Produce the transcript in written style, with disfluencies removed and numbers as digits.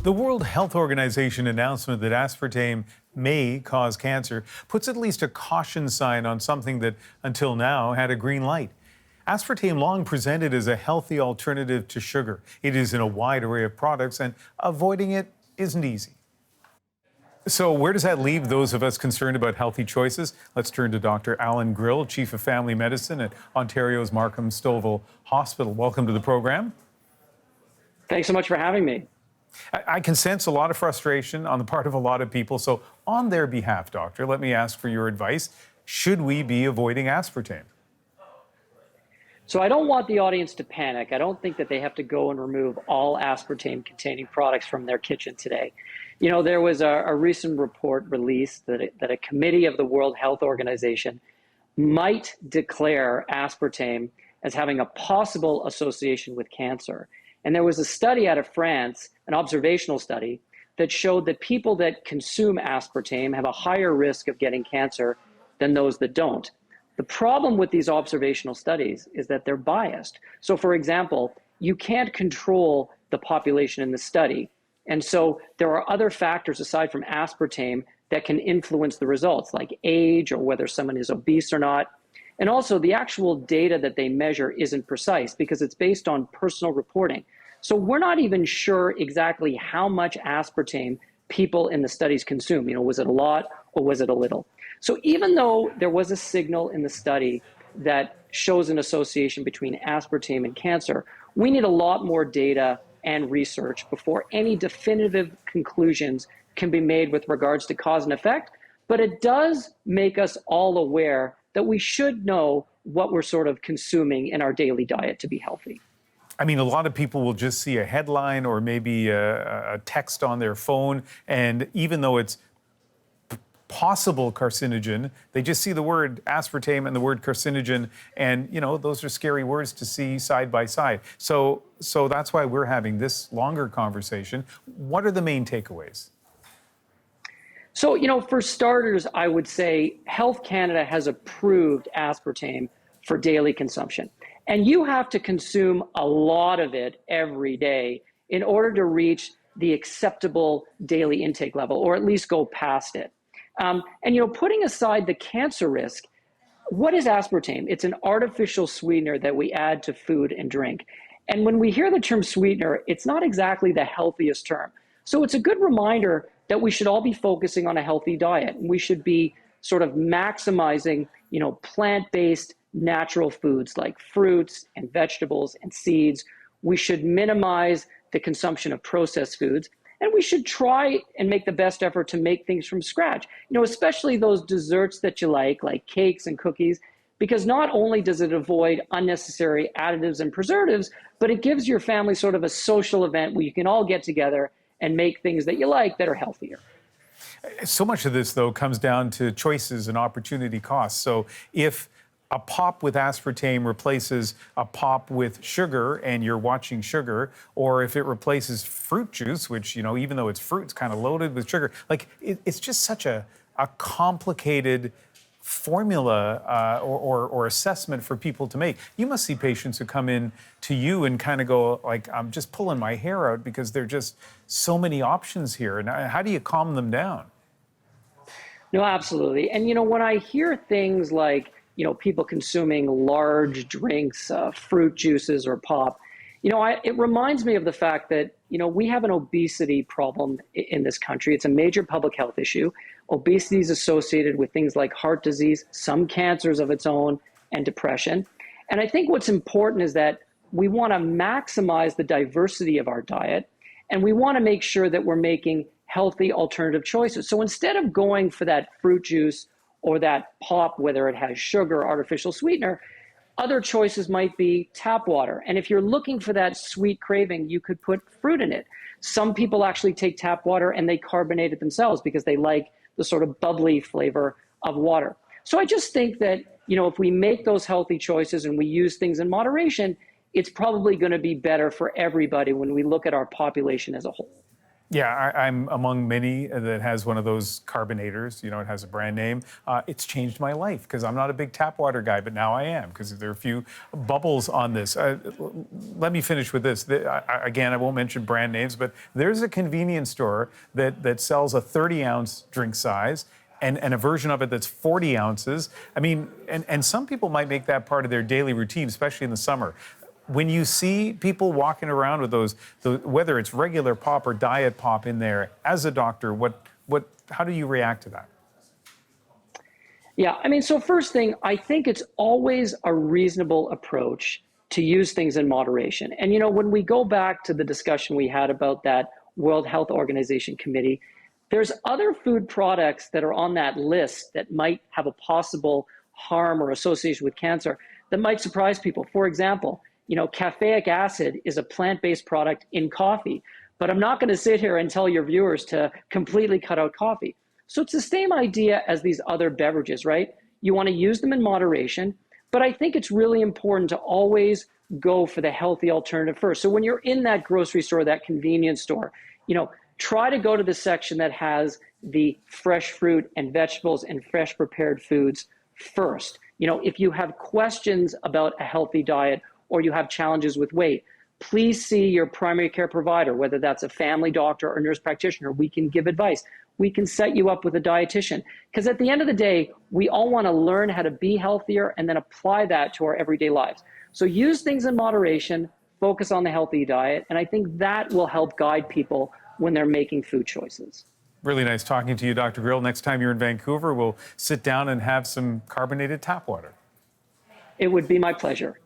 The World Health Organization announcement that aspartame may cause cancer puts at least a caution sign on something that until now had a green light. Aspartame long presented as a healthy alternative to sugar. It is in a wide array of products and avoiding it isn't easy. So where does that leave those of us concerned about healthy choices? Let's turn to Dr. Allan Grill, Chief of Family Medicine at Ontario's Markham Stouffville Hospital. Welcome to the program. Thanks so much for having me. I can sense a lot of frustration on the part of a lot of people. So on their behalf, doctor, let me ask for your advice. Should we be avoiding aspartame? So I don't want the audience to panic. I don't think that they have to go and remove all aspartame-containing products from their kitchen today. You know, there was a recent report released that a committee of the World Health Organization might declare aspartame as having a possible association with cancer. And there was a study out of France, an observational study, that showed that people that consume aspartame have a higher risk of getting cancer than those that don't. The problem with these observational studies is that they're biased. So for example, you can't control the population in the study. And so there are other factors aside from aspartame that can influence the results, like age or whether someone is obese or not. And also the actual data that they measure isn't precise because it's based on personal reporting. So we're not even sure exactly how much aspartame people in the studies consume. You know, was it a lot or was it a little? So even though there was a signal in the study that shows an association between aspartame and cancer, we need a lot more data and research before any definitive conclusions can be made with regards to cause and effect. But it does make us all aware that we should know what we're sort of consuming in our daily diet to be healthy. I mean, a lot of people will just see a headline or maybe a text on their phone, and even though it's possible carcinogen, they just see the word aspartame and the word carcinogen, and you know, those are scary words to see side by side. So that's why we're having this longer conversation. What are the main takeaways? So, you know, for starters, I would say Health Canada has approved aspartame for daily consumption. And you have to consume a lot of it every day in order to reach the acceptable daily intake level, or at least go past it. And, you know, putting aside the cancer risk, what is aspartame? It's an artificial sweetener that we add to food and drink. And when we hear the term sweetener, it's not exactly the healthiest term. So it's a good reminder that we should all be focusing on a healthy diet. And we should be sort of maximizing, you know, plant-based natural foods like fruits and vegetables and seeds. We should minimize the consumption of processed foods. And we should try and make the best effort to make things from scratch, you know, especially those desserts that you like cakes and cookies, because not only does it avoid unnecessary additives and preservatives, but it gives your family sort of a social event where you can all get together and make things that you like that are healthier. So much of this, though, comes down to choices and opportunity costs. So if a pop with aspartame replaces a pop with sugar and you're watching sugar, or if it replaces fruit juice, which, you know, even though it's fruit, it's kind of loaded with sugar, like it's just such a complicated formula or assessment for people to make. You must see patients who come in to you and kind of go like, I'm just pulling my hair out because there are just so many options here. And how do you calm them down? No, absolutely. And, you know, when I hear things like, you know, people consuming large drinks, fruit juices or pop, you know, it reminds me of the fact that, you know, we have an obesity problem in this country. It's a major public health issue. Obesity is associated with things like heart disease, some cancers of its own, and depression. And I think what's important is that we want to maximize the diversity of our diet, and we want to make sure that we're making healthy alternative choices. So instead of going for that fruit juice or that pop, whether it has sugar or artificial sweetener, other choices might be tap water. And if you're looking for that sweet craving, you could put fruit in it. Some people actually take tap water and they carbonate it themselves because they like the sort of bubbly flavor of water. So I just think that, you know, if we make those healthy choices and we use things in moderation, it's probably going to be better for everybody when we look at our population as a whole. Yeah, I'm among many that has one of those carbonators. You know, it has a brand name. It's changed my life because I'm not a big tap water guy, but now I am because there are a few bubbles on this. Let me finish with this. Again, I won't mention brand names, but there's a convenience store that sells a 30-ounce drink size and a version of it that's 40 ounces. I mean, and some people might make that part of their daily routine, especially in the summer. When you see people walking around with those, whether it's regular pop or diet pop in there, as a doctor, how do you react to that? Yeah, I mean, so first thing, I think it's always a reasonable approach to use things in moderation. And, when we go back to the discussion we had about that World Health Organization committee, there's other food products that are on that list that might have a possible harm or association with cancer that might surprise people. For example, caffeic acid is a plant-based product in coffee, but I'm not going to sit here and tell your viewers to completely cut out coffee. So it's the same idea as these other beverages, right? You want to use them in moderation, but I think it's really important to always go for the healthy alternative first. So when you're in that grocery store, that convenience store, try to go to the section that has the fresh fruit and vegetables and fresh prepared foods first. If you have questions about a healthy diet or you have challenges with weight, please see your primary care provider, whether that's a family doctor or nurse practitioner. We can give advice. We can set you up with a dietitian. Because at the end of the day, we all want to learn how to be healthier and then apply that to our everyday lives. So use things in moderation, focus on the healthy diet, and I think that will help guide people when they're making food choices. Really nice talking to you, Dr. Grill. Next time you're in Vancouver, we'll sit down and have some carbonated tap water. It would be my pleasure.